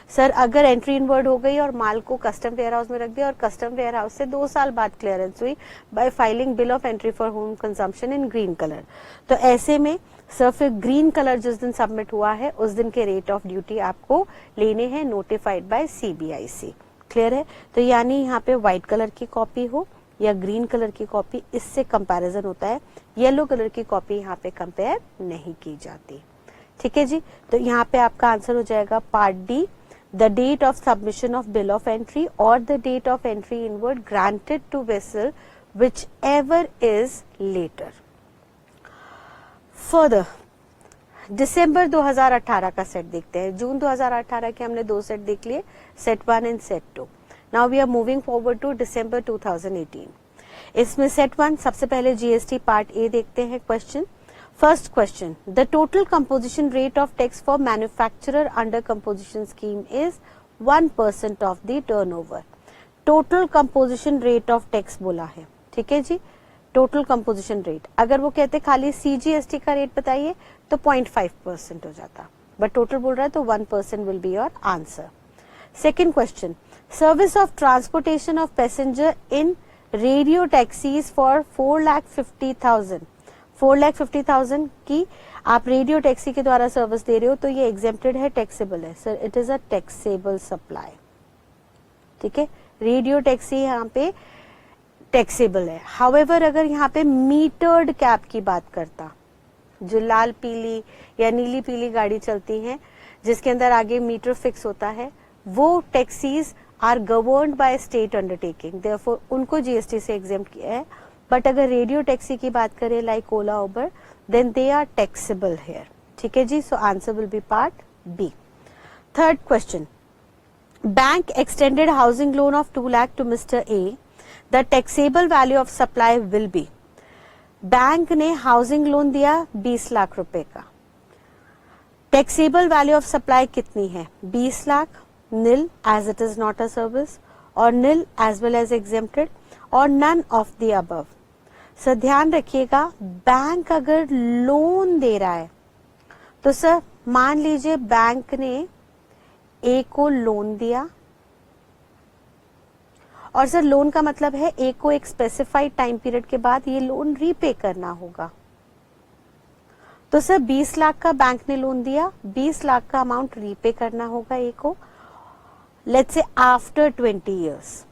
सर अगर एंट्री इनवर्ड हो गई और माल को कस्टम वेयर हाउस में रख दिया और कस्टम वेयर हाउस से 2 साल बाद क्लियरेंस हुई bye filing bill of entry for home consumption in green colour, तो ऐसे में सर फिर ग्रीन कलर जिस दिन सबमिट हुआ है उस दिन के रेट ऑफ ड्यूटी आपको लेने हैं नोटिफाइड बाय सीबीआईसी। क्लियर है? तो यानी यहाँ पे व्हाइट कलर की कॉपी हो या ग्रीन कलर की कॉपी, इससे कंपैरिजन होता है। येलो कलर की कॉपी यहाँ पे कंपेयर नहीं की जाती। ठीक है जी। तो यहाँ पे आपका आंसर हो जाएगा part D, the date of submission of bill of entry और the date of entry inward granted to vessel whichever is later. Further December 2018 का सेट देखते हैं। जून 2018 के हमने 2 सेट देख लिए, set 1 and set 2। Now we are moving forward to December 2018। इसमें set 1 सबसे पहले जीएसटी पार्ट ए देखते हैं। Question, first question, the total composition rate of tax for manufacturer under composition scheme is 1% of the turnover. Total composition rate of tax बोला है, ठीक है जी, total composition rate. अगर वो कहते खाली सीजीएसटी का रेट बताइए तो 0.5% हो जाता, बट टोटल बोल रहा है तो 1% will be your answer. Second question, service of transportation of passenger in radio taxis for 4,50,000। 4,50,000 की आप रेडियो टैक्सी के द्वारा सर्विस दे रहे हो तो ये एग्जेम्प्टेड है, टैक्सेबल है। Sir it is a taxable supply, ठीक है, रेडियो टैक्सी यहाँ पे टैक्सेबल है। हाउएवर अगर यहाँ पे मीटर्ड कैब की बात करता, जो लाल पीली या नीली पीली गाड़ी चलती हैं जिसके अंदर आगे मीटर फिक्स होता है, वो taxis are governed by state undertaking, therefore उनको जीएसटी से एग्जेम्प्ट किया है। बट अगर रेडियो टैक्सी की बात करें like Ola Uber, then they are taxable here. ठीक है जी, so answer will be part B. Third question, bank extended housing loan of 2 lakh to mister A, the taxable value of supply will be. Bank ने housing loan दिया 20 लाख रुपए का, taxable value of supply कितनी है? 20 lakh, nil as it is not a service, और nil as well as exempted, और none of the above. Sir ध्यान रखिएगा, बैंक अगर लोन दे रहा है तो सर मान लीजिए बैंक ने ए को लोन दिया, और सर लोन का मतलब है ए को एक स्पेसिफाइड टाइम पीरियड के बाद ये लोन रीपे करना होगा। तो सर 20 लाख का बैंक ने लोन दिया, 20 लाख का अमाउंट रीपे करना होगा ए को, लेट्स से आफ्टर 20 इयर्स,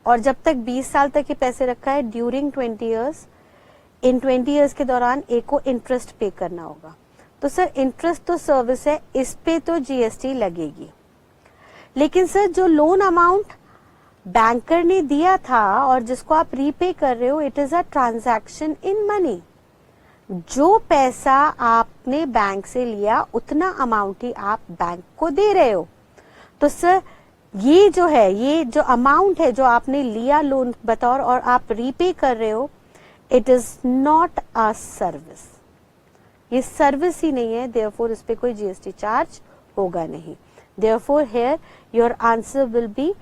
और जब तक 20 साल तक ये पैसे रखा है ड्यूरिंग 20 इयर्स, इन 20 इयर्स के दौरान ए को इंटरेस्ट पे करना होगा। तो सर इंटरेस्ट तो सर्विस है, इस पे तो जीएसटी लगेगी। लेकिन सर जो लोन अमाउंट बैंकर ने दिया था और जिसको आप रीपे कर रहे हो, it is a transaction in money. जो पैसा आपने बैंक से लिया उतना अमाउंट ही आप बैंक को दे रहे हो। तो सर ये जो है, ये जो अमाउंट है जो आपने लिया लोन बतौर और आप रीपे कर रहे हो, it is not a service, ये सर्विस ही नहीं है, देयरफॉर इस पे कोई जीएसटी चार्ज होगा नहीं। Therefore here your answer will be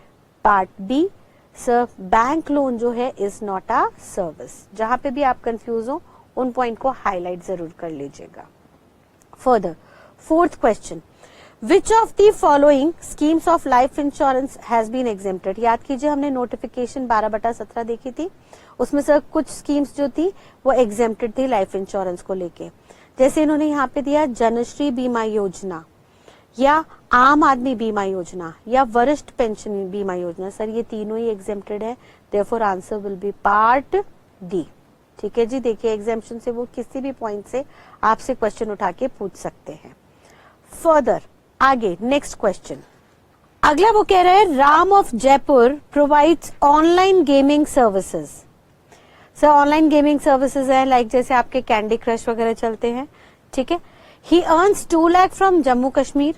part B. Sir bank loan जो है इज नॉट अ सर्विस। जहां पे भी आप कंफ्यूज हो उन पॉइंट को हाईलाइट जरूर कर लीजिएगा। Further, fourth question, which of the following schemes of life insurance has been exempted. याद कीजिए हमने नोटिफिकेशन 12/17 देखी थी, उसमें सर कुछ स्कीम्स जो थी वो एग्जेम्प्टेड थी लाइफ इंश्योरेंस को लेके। जैसे इन्होंने यहाँ पे दिया जनश्री बीमा योजना, या आम आदमी बीमा योजना, या वरिष्ठ पेंशन बीमा योजना। सर ये तीनों ही एग्जेम्प्टेड है, therefore answer will be part D. ठीक है जी, देखिए एग्जेम्पशन से वो किसी भी पॉइंट से आपसे क्वेश्चन उठा के पूछ सकते हैं। फर्दर आगे नेक्स्ट क्वेश्चन, अगला वो कह रहा है Ram of Jaipur provides online gaming services. Sir online gaming services है लाइक जैसे आपके कैंडी क्रश वगैरह चलते हैं। ठीक है, ही earns 2 lakh from Jammu Kashmir,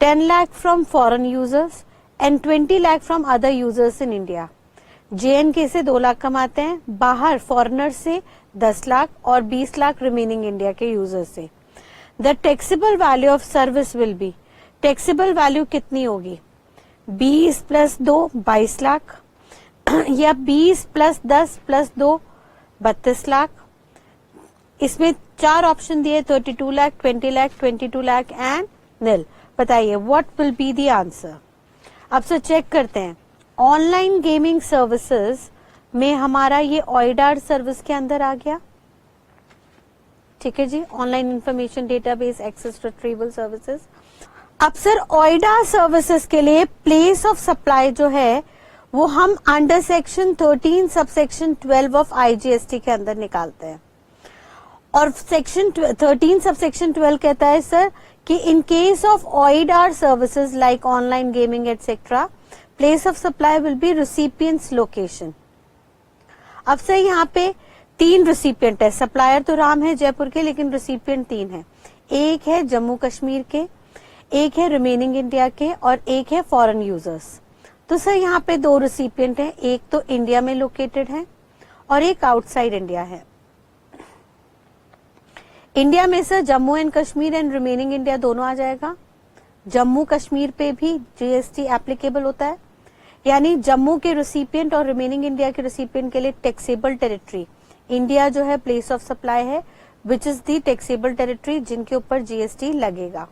10 lakh from foreign users and 20 lakh from other users in India. JNK से 2 लाख कमाते हैं, बाहर फॉरेनर से 10 लाख और 20 लाख रिमेनिंग इंडिया के यूजर्स से। The taxable value of service will be, taxable value कितनी होगी? 20 + 2 22 लाख, या 20 + 10 + 2 32 लाख। इसमें 4 ऑप्शन दिए, 32 लाख, 20 लाख, 22 लाख एंड नील। बताइए what will be the answer. अब से चेक करते हैं, ऑनलाइन गेमिंग सर्विसेज में हमारा ये ऑइडार सर्विस के अंदर आ गया। ठीक है जी, online information database access retrieval services. अब सर ऑइडा सर्विसेज के लिए प्लेस ऑफ सप्लाई जो है वो हम under section 13 subsection 12 of IGST के अंदर निकालते हैं, और सेक्शन 13 सबसेक्शन 12 कहता है सर कि in case of OIDAR services like online gaming etcetera, place of supply will be recipient's location. अब सर यहाँ पे 3 रिसिपिएंट है, सप्लायर तो राम है जयपुर के, लेकिन रिसिपिएंट 3 है। एक है जम्मू कश्मीर के, एक है रिमेनिंग इंडिया के, और एक है फॉरेन यूजर्स। तो सर यहाँ पे 2 रिसिपिएंट हैं, एक तो इंडिया में लोकेटेड है और एक आउटसाइड इंडिया है। इंडिया में sir Jammu and Kashmir and remaining India दोनों आ जाएगा। जम्मू कश्मीर पे भी जीएसटी एप्लीकेबल होता है, यानी जम्मू के रिसिपिएंट और रिमेनिंग इंडिया के रिसिपिएंट के लिए टैक्सेबल टेरिटरी इंडिया जो है प्लेस ऑफ सप्लाई है, which is the taxable territory जिनके ऊपर जीएसटी लगेगा।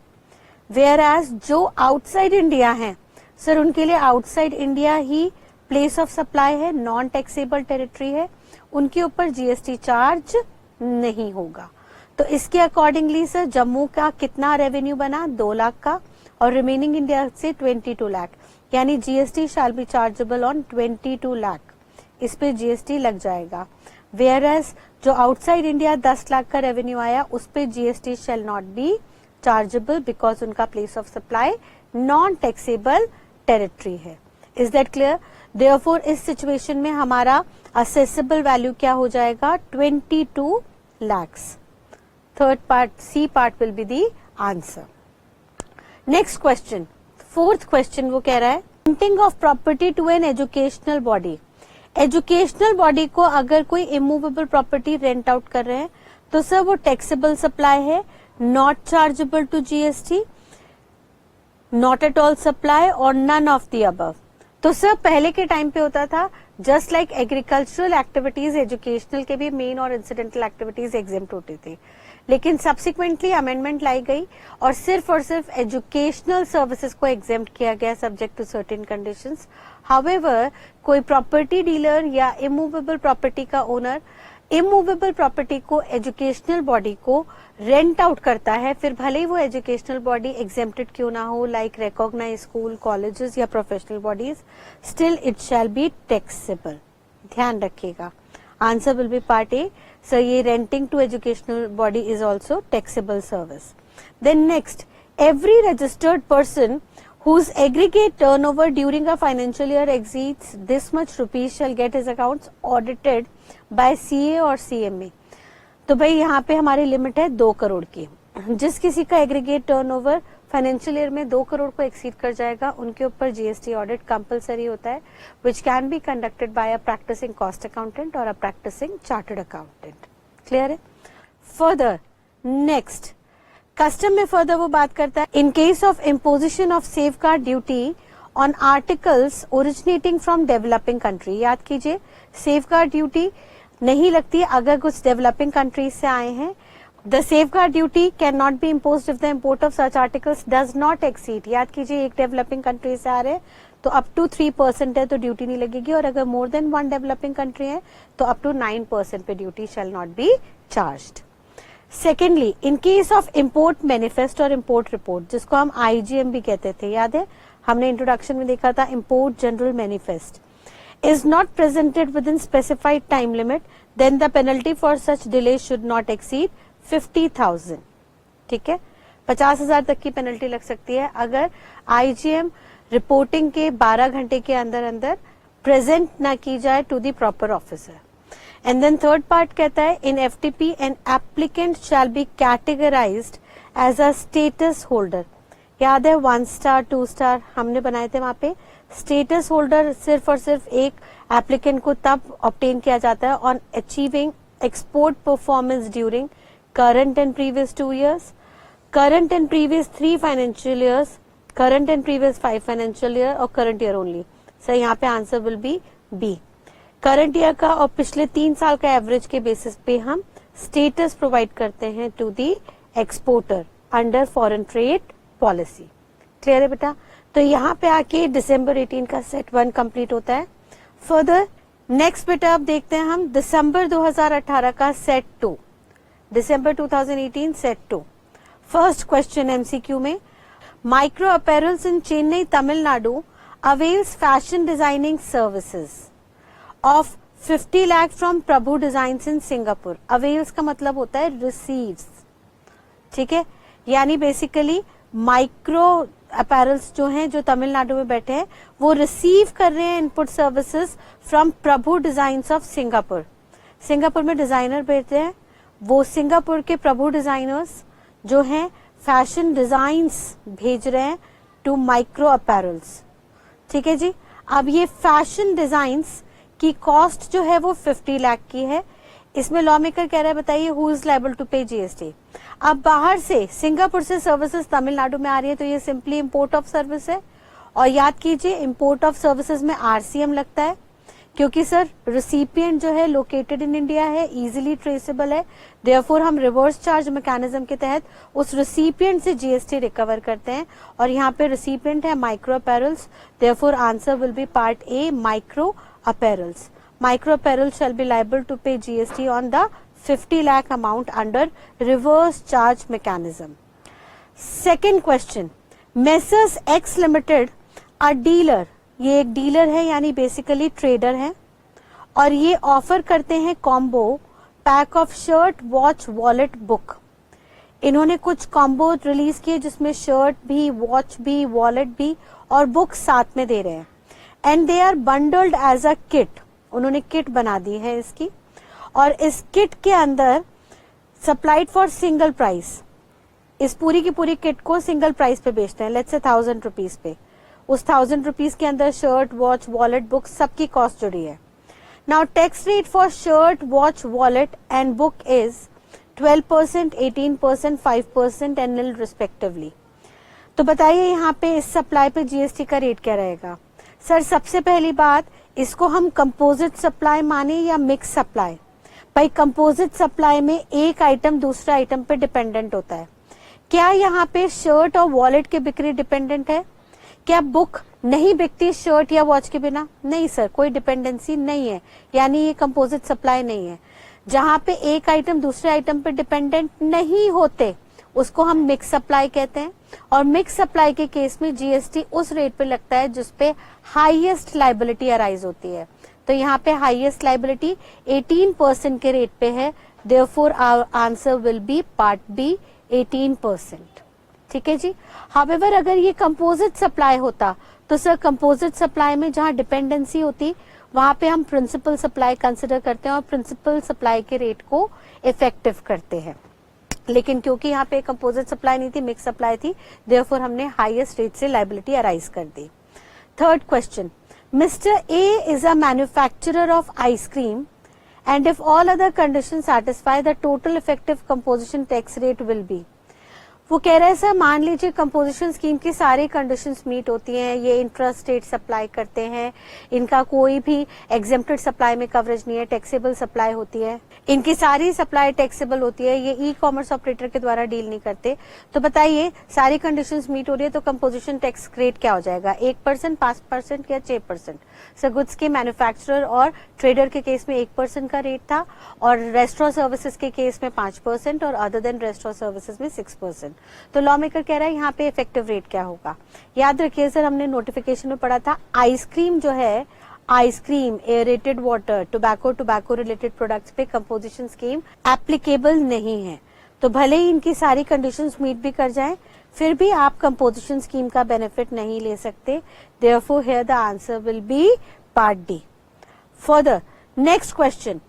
वेयर एज जो आउटसाइड इंडिया है सर उनके लिए outside India he place of supply है, नॉन टैक्सेबल टेरिटरी है, उनके ऊपर जीएसटी चार्ज नहीं होगा। तो इसके अकॉर्डिंगली सर जम्मू का कितना रेवेन्यू बना? 2 लाख का, और रिमेनिंग इंडिया से 22 लाख, यानी GST shall be chargeable on 22 lakh, इस पे जीएसटी लग जाएगा। वेयर एज जो आउटसाइड इंडिया 10 लाख का रेवेन्यू आया उस पे GST shall not be chargeable because उनका place of supply non taxable territory है। Is that clear? देयरफॉर इस सिचुएशन में हमारा असेसेबल वैल्यू क्या हो जाएगा? 22 lakhs. Third part, C part will be the answer. Next question, fourth question वो कह रहा है renting of property to an educational body. Educational body को अगर कोई इमूवेबल प्रॉपर्टी रेंट आउट कर रहे हैं तो सर वो टैक्सेबल सप्लाई है, not chargeable to GST, not at all supply और नन ऑफ द अबव। तो सर पहले के टाइम पे होता था just like agricultural activities, educational के भी मेन और इंसिडेंटल एक्टिविटीज एग्जेम्प्ट होती थी, लेकिन सब्सिक्वेंटली अमेंडमेंट लाई गई और सिर्फ एजुकेशनल सर्विसेज को एग्जेम्प्ट किया गया subject to certain conditions. However कोई प्रॉपर्टी डीलर या इमूवेबल प्रॉपर्टी का ओनर इमूवेबल प्रॉपर्टी को एजुकेशनल बॉडी को रेंट आउट करता है, फिर भले ही वो एजुकेशनल बॉडी एग्जेम्प्टेड क्यों ना हो, लाइक रिकॉग्नाइज स्कूल, कॉलेजेस या professional bodies, still it shall be taxable. ध्यान रखिएगा, answer will be part A. So ये renting to educational body is also taxable service. Then next, every registered person whose aggregate turnover during a financial year exceeds this much rupees shall get his accounts audited by CA और CMA। तो भाई यहाँ पे हमारी limit है 2 करोड़ की। जिस किसी का एग्रीगेट टर्नओवर फाइनेंशियल ईयर में 2 करोड़ को एक्सीड कर जाएगा उनके ऊपर जीएसटी ऑडिट कंपलसरी होता है, which can be conducted by a practising cost accountant और a practising chartered accountant. Clear है? फर्दर नेक्स्ट कस्टम में फर्दर वो बात करता है, in case of imposition of safeguard duty on articles originating from developing country. याद कीजिए, safeguard duty नहीं लगती अगर कुछ डेवलपिंग कंट्रीज से आए हैं। The safeguard duty can not be imposed if the import of such articles does not exceed. याद कीजिए, एक डेवलपिंग कंट्री से आ रहे हैं तो अप टू 3% है तो ड्यूटी नहीं लगेगी, और अगर मोर देन 1 डेवलपिंग कंट्री है तो अप टू 9% पे duty shell not B charged. Secondly, in case of import manifest और इम्पोर्ट रिपोर्ट, जिसको हम आईजीएम भी कहते थे, याद है हमने इंट्रोडक्शन में देखा था, import general manifest is not presented within specified time limit, then the penalty for such delay should not exceed 50,000। ठीक है, 50,000 तक की पेनल्टी लग सकती है अगर आईजीएम रिपोर्टिंग के 12 घंटे के अंदर अंदर प्रेजेंट ना की जाए to the proper officer. And then third part कहता है, in FTP an applicant shall be categorised as a status holder. याद है 1 स्टार 2 स्टार हमने बनाए थे, वहां पे स्टेटस होल्डर सिर्फ और सिर्फ एक एप्लीकेंट को तब ऑब्टेन किया जाता है on achieving export performance during current and previous 2 years, current and previous 3 financial years, current and previous 5 financial year और करंट ईयर ओनली। सर यहाँ पे answer will be B. Current year का और पिछले 3 साल का एवरेज के बेसिस पे हम स्टेटस प्रोवाइड करते हैं to the exporter under foreign trade policy. Clear है बेटा? तो यहाँ पे आके दिसंबर 18 का सेट 1 कंप्लीट होता है। फर्दर नेक्स्ट बेटा अब देखते हैं हम दिसंबर 2018 का सेट 2, दिसंबर 2018 सेट 2। फर्स्ट क्वेश्चन एमसीक्यू में, micro apparels in Chennai Tamil Nadu avails fashion designing services of 50 lakh from Prabhu designs in Singapore. Avails का मतलब होता है रिसीव्स। ठीक है, यानी बेसिकली माइक्रो अपैरल्स जो हैं जो तमिलनाडु में बैठे हैं वो रिसीव कर रहे हैं input services from Prabhu designs of Singapore. Singapore में डिजाइनर बैठते हैं, वो सिंगापुर के प्रभु डिजाइनर्स जो हैं फैशन डिजाइन्स भेज रहे हैं टू माइक्रो अपैरल्स। ठीक है जी, अब ये फैशन डिजाइन्स की कॉस्ट जो है वो 50 लाख की है। इसमें लॉ मेकर कह रहा है, बताइए who is liable to pay GST. अब बाहर से सिंगापुर से सर्विसेज तमिलनाडु में आ रही है तो ये सिंपली इंपोर्ट ऑफ सर्विस है, और याद कीजिए इंपोर्ट ऑफ सर्विसेज में आरसीएम लगता है क्योंकि सर रिसिपिएंट जो है लोकेटेड इन इंडिया है, इजीली ट्रेसेबल है, देयरफॉर हम रिवर्स चार्ज मैकेनिज्म के तहत उस रिसिपिएंट से जीएसटी रिकवर करते हैं, और यहाँ पे रिसिपिएंट है micro apparels. Therefore answer will be part A, micro apparels. Micro apparel shall be liable to pay GST on the 50 lakh amount under reverse charge mechanism. Second question, Messrs X Limited a dealer, ये एक dealer है यानी basically trader है, और ये offer करते हैं combo pack of shirt, watch, wallet, book. इन्होंने कुछ कॉम्बो रिलीज किए जिसमें शर्ट भी, वॉच भी, वॉलेट भी और बुक साथ में दे रहे हैं। And they are bundled as a kit, उन्होंने किट बना दी है इसकी, और इस किट के अंदर सप्लाइड फॉर सिंगल प्राइस, इस पूरी की पूरी किट को सिंगल प्राइस पे बेचते हैं, लेट्स से 1000 रुपीज पे। उस 1000 रुपीज के अंदर शर्ट, वॉच, वॉलेट, बुक सबकी कॉस्ट जुड़ी है। Now tax rate for shirt, watch, wallet and book is 12%, 18%, 5% and nil respectively. तो बताइए यहाँ पे इस सप्लाई पे जीएसटी का रेट क्या रहेगा? सर सबसे पहली बात, इसको हम कंपोजिट सप्लाई माने या मिक्स सप्लाई? भाई कंपोजिट सप्लाई में एक आइटम दूसरे आइटम पे डिपेंडेंट होता है। क्या यहाँ पे शर्ट और वॉलेट की बिक्री डिपेंडेंट है? क्या बुक नहीं बिकती शर्ट या वॉच के बिना? नहीं सर, कोई डिपेंडेंसी नहीं है, यानी ये कंपोजिट सप्लाई नहीं है। जहां पे एक आइटम दूसरे आइटम पे डिपेंडेंट नहीं होते उसको हम मिक्स सप्लाई कहते हैं, और मिक्स सप्लाई के केस में जीएसटी उस रेट पे लगता है जिसपे हाईएस्ट लायबिलिटी अराइज होती है। तो यहाँ पे हाईएस्ट लायबिलिटी 18% के रेट पे है, therefore our answer will be part B 18%। ठीक है जी। हाउएवर अगर ये कंपोजिट सप्लाई होता तो सर कंपोजिट सप्लाई में जहां डिपेंडेंसी होती वहां पे हम प्रिंसिपल सप्लाई कंसिडर करते हैं और प्रिंसिपल सप्लाई के रेट को इफेक्टिव करते हैं, लेकिन क्योंकि यहाँ पे कंपोजिट सप्लाई नहीं थी, मिक्स सप्लाई थी, देयरफॉर हमने हाईएस्ट रेट से लायबिलिटी अराइज कर दी। Third question, mister A is a manufacturer of ice cream and if all other condition satisfy the total effective composition tax rate will be. वो कह रहे हैं सर मान लीजिए कंपोजिशन स्कीम की सारी कंडीशंस मीट होती हैं, ये इंट्रा स्टेट सप्लाई करते हैं, इनका कोई भी एग्जेम्प्टेड सप्लाई में कवरेज नहीं है, टैक्सेबल सप्लाई होती है, इनकी सारी सप्लाई टैक्सेबल होती है, ये ई कॉमर्स ऑपरेटर के द्वारा डील नहीं करते। तो बताइए सारी कंडीशंस मीट हो रही है तो कंपोजिशन टैक्स रेट क्या हो जाएगा? 1%, 5% या 6%? सर गुड्स के मैन्युफैक्चरर और ट्रेडर के केस में 1% का रेट था, और रेस्टोरेंट सर्विसेज के केस में 5% और अदर देन रेस्टोरेंट सर्विसेज में 6%। तो लॉ मेकर कह रहा है यहाँ पे इफेक्टिव रेट क्या होगा? याद रखिए सर हमने नोटिफिकेशन में पढ़ा था आइसक्रीम जो है, ice cream, aerated water, tobacco related products पे कंपोजिशन स्कीम एप्लीकेबल नहीं है। तो भले ही इनकी सारी कंडीशंस मीट भी कर जाएं, फिर भी आप कंपोजिशन स्कीम का बेनिफिट नहीं ले सकते। Therefore here the answer will be part D. Further next question,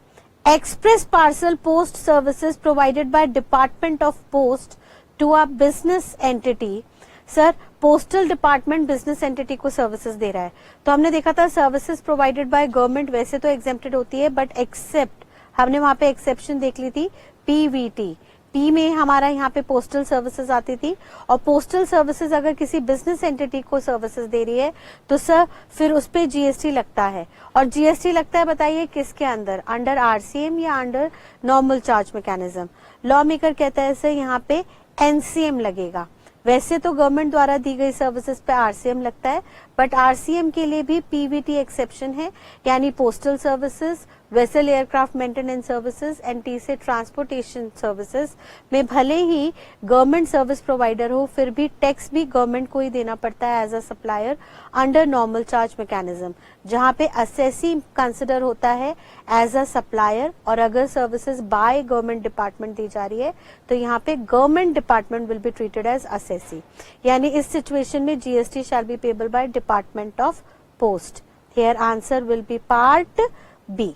express parcel post services provided by department of post to a business entity. Sir postal department business entity को services दे रहा है, तो हमने देखा था सर्विसेज प्रोवाइडेड बाय गवर्नमेंट वैसे तो एग्जेम्प्टेड होती है, बट एक्सेप्ट हमने वहां पे एक्सेप्शन देख ली थी, पीवीटी, पी में हमारा यहाँ पे पोस्टल सर्विसेज आती थी, और पोस्टल सर्विसेज अगर किसी बिजनेस एंटिटी को सर्विसेज दे रही है तो सर फिर उस पे जीएसटी लगता है। और जीएसटी लगता है बताइए किसके अंदर? अंडर आरसीएम या under normal charge mechanism? Law maker कहता है सर यहाँ पे एनसीएम लगेगा। वैसे तो गवर्नमेंट द्वारा दी गई सर्विसेज पे आरसीएम लगता है, बट आरसीएम के लिए भी पीवीटी एक्सेप्शन है, यानी postal services, vessel aircraft maintenance services and T से ट्रांसपोर्टेशन सर्विसेज में भले ही गवर्नमेंट सर्विस प्रोवाइडर हो, फिर भी टैक्स भी गवर्नमेंट को ही देना पड़ता है as a supplier under normal charge mechanism, जहां पे असेसी कंसिडर होता है एज अ सप्लायर, और अगर सर्विसेज बाय गवर्नमेंट डिपार्टमेंट दी जा रही है तो यहाँ पे government department will be treated as assessee, यानी इस सिचुएशन में GST shall be payable by department of post. Here answer will be part B.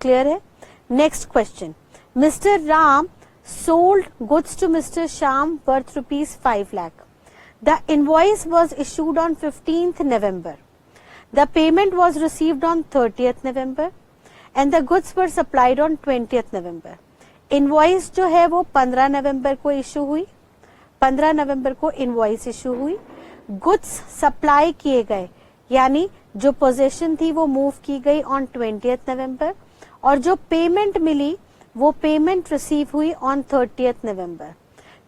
Clear है? Next question, mister Ram sold goods to mister Shyam worth ₹5 lakh. The invoice was issued on 15th November. The payment was received on 30th November and the goods were supplied on 20th November. Invoice जो है वो 15 नवंबर को issue हुई, 15 नवंबर को invoice issue हुई, goods supply किए गए, यानी जो पोजीशन थी वो मूव की गई ऑन 20th नवंबर, और जो पेमेंट मिली वो पेमेंट रिसीव हुई ऑन 30th नवंबर।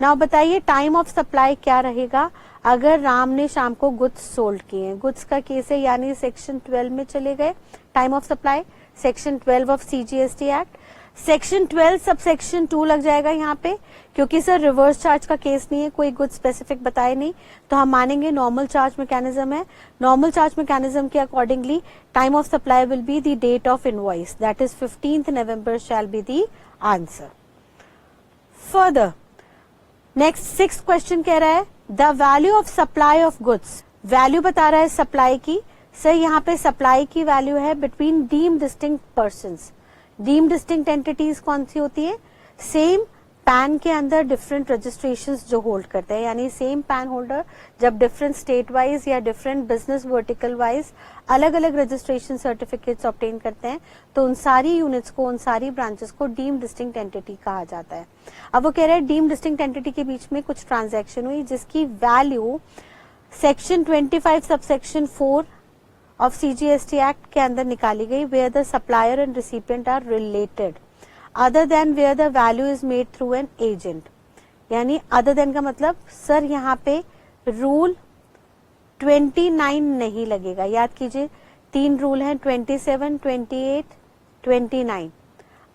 नाउ बताइए टाइम ऑफ सप्लाई क्या रहेगा अगर राम ने शाम को गुड्स सोल्ड किए हैं? गुड्स का केस है, यानी सेक्शन 12 में चले गए, time of supply section 12 of CGST act. Section 12 sub section 2 लग जाएगा यहाँ पे, क्योंकि सर रिवर्स चार्ज का केस नहीं है, कोई गुड स्पेसिफिक बताए नहीं, तो हम मानेंगे नॉर्मल चार्ज मैकेनिज्म है। नॉर्मल चार्ज मैकेनिज्म के accordingly time of supply will be the date of invoice, that is 15th November shall be the answer. Further next 6th question कह रहा है the value of supply of goods, value बता रहा है supply की। Sir यहाँ पे supply की वैल्यू है between deemed distinct persons. Deemed distinct entities कौन सी होती है? सेम पैन के अंदर डिफरेंट रजिस्ट्रेशंस जो होल्ड करते हैं, यानी सेम पैन होल्डर जब डिफरेंट स्टेट वाइज या डिफरेंट बिजनेस वर्टिकल वाइज अलग अलग रजिस्ट्रेशन सर्टिफिकेट्स ऑब्टेन करते हैं, तो उन सारी यूनिट्स को, उन सारी ब्रांचेस को डीम्ड डिस्टिंक्ट एंटिटी कहा जाता है। अब वो कह रहे हैं डीम्ड डिस्टिंक्ट एंटिटी के बीच में कुछ ट्रांजैक्शन हुई जिसकी value section 25 subsection 4 of CGST act के अंदर निकाली गई, where the supplier and recipient are related other than where the value is made through an agent. यानी अदर देन का मतलब सर यहाँ पे रूल 29 नहीं लगेगा, याद कीजिए 3 रूल हैं 27, 28, 29।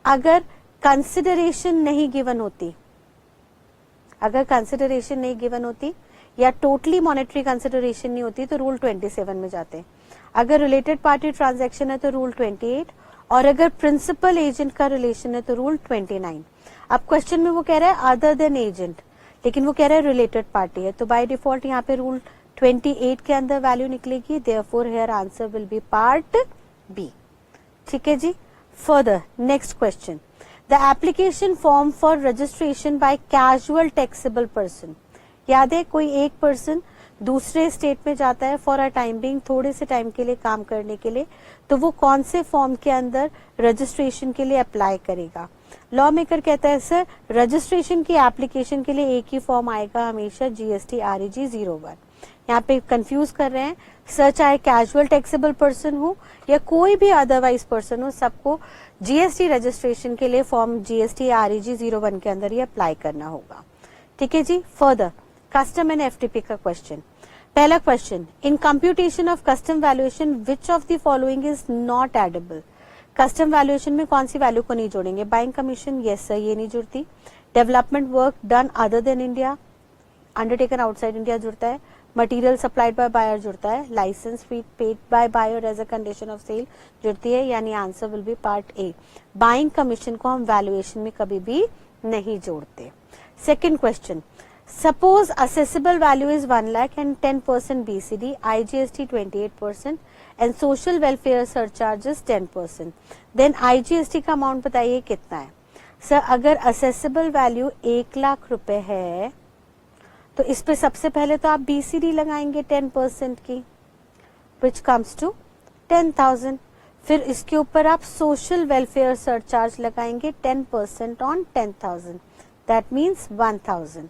अगर कंसिडरेशन नहीं गिवन होती, अगर कंसिडरेशन नहीं गिवन होती या टोटली मॉनेटरी कंसिडरेशन नहीं होती तो रूल 27 में जाते। अगर रिलेटेड पार्टी ट्रांजैक्शन है तो रूल 28, और अगर प्रिंसिपल एजेंट का रिलेशन है तो रूल 29। अब क्वेश्चन में वो कह रहा है अदर देन एजेंट, लेकिन वो कह रहा है रिलेटेड पार्टी है, तो बाय डिफॉल्ट यहाँ पे रूल 28 के अंदर वैल्यू निकलेगी, therefore here answer will be part B. ठीक है जी। Further next question, the application form for registration by casual taxable person. याद है कोई एक पर्सन दूसरे स्टेट में जाता है फॉर अ टाइम बिंग, थोड़े से टाइम के लिए काम करने के लिए, तो वो कौन से फॉर्म के अंदर रजिस्ट्रेशन के लिए अप्लाई करेगा? लॉ मेकर कहता है सर रजिस्ट्रेशन की एप्लीकेशन के लिए एक ही फॉर्म आएगा हमेशा, GST REG 01। यहाँ पे कंफ्यूज कर रहे हैं सर, चाहे कैजुअल टैक्सेबल पर्सन हो या कोई भी अदरवाइज पर्सन हो, सबको GST रजिस्ट्रेशन के लिए फॉर्म GST REG 01 के अंदर ही अप्लाई करना होगा। ठीक है जी। फर्दर कस्टम एंड FTP का क्वेश्चन। पहला question, in computation of custom valuation which of the following is not edible. Custom valuation में कौन सी वैल्यू को नहीं जोड़ेंगे? बाइंग कमीशन, यस सर ये नहीं जुड़ती। Development work done other than India, undertaken outside India जुड़ता है। मटेरियल सप्लाइड बाय बायर जुड़ता है। Licence fee paid by buyer as a condition of sale जुड़ती है, यानी answer will be part A. Buying commission को हम वैल्यूएशन में कभी भी नहीं जोड़ते। Second question, suppose assessable value is 1 lakh and 10% BCD, IGST 28% and social welfare surcharges 10%, then IGST का अमाउंट बताइए कितना है? सर अगर assessable value 1 लाख रुपए है तो इस पे सबसे पहले तो आप BCD लगाएंगे 10% की, which comes to 10,000। फिर इसके ऊपर आप social welfare surcharge लगाएंगे 10% on 10,000, that means 1,000।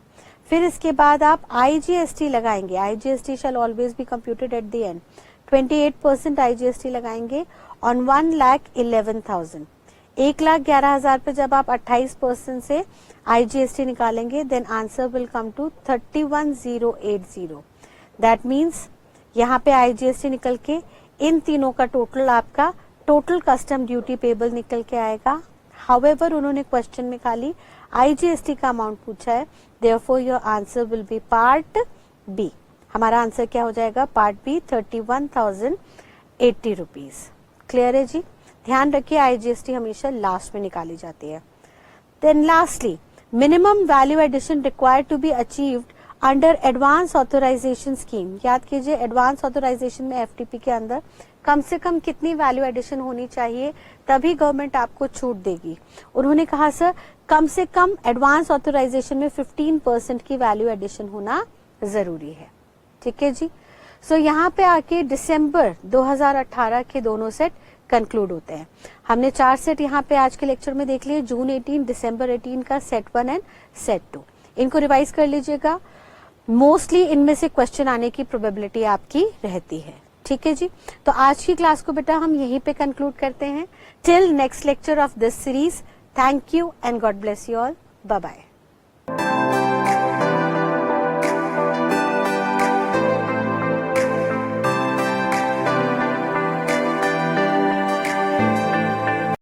फिर इसके बाद आप IGST लगाएंगे, IGST shall always be computed at the end, 28% IGST लगाएंगे on 1,11,000। 1,11,000 पे जब आप 28% से IGST निकालेंगे then answer will come to 31,080। That means यहाँ पे IGST निकल के इन तीनों का टोटल आपका टोटल कस्टम ड्यूटी पेबल निकल के आएगा। हाउएवर उन्होंने क्वेश्चन में खाली IGST का अमाउंट पूछा है, therefore your answer will be part B. हमारा आंसर क्या हो जाएगा? Part B 31,080 rupees. क्लियर है जी। ध्यान रखिए IGST हमेशा लास्ट में निकाली जाती है। Then lastly, minimum value addition required to be achieved under advance authorisation scheme. याद कीजिए एडवांस ऑथराइजेशन में FTP के अंदर कम से कम कितनी वैल्यू एडिशन होनी चाहिए तभी गवर्नमेंट आपको छूट देगी। उन्होंने कहा सर कम से कम एडवांस ऑथराइजेशन में 15% की वैल्यू एडिशन होना जरूरी है। ठीक है जी। सो यहाँ पे आके दिसंबर 2018 के दोनों सेट कंक्लूड होते हैं। हमने 4 सेट यहाँ पे आज के लेक्चर में देख लिए, जून 18, दिसंबर 18 का सेट 1 एंड सेट 2। इनको रिवाइज कर लीजिएगा, मोस्टली इनमें से क्वेश्चन आने की प्रोबेबिलिटी आपकी रहती है। ठीक है जी। तो आज की क्लास को बेटा हम यहीं पे कंक्लूड करते हैं। Till next lecture of this series, thank you and God bless you all. Bye bye.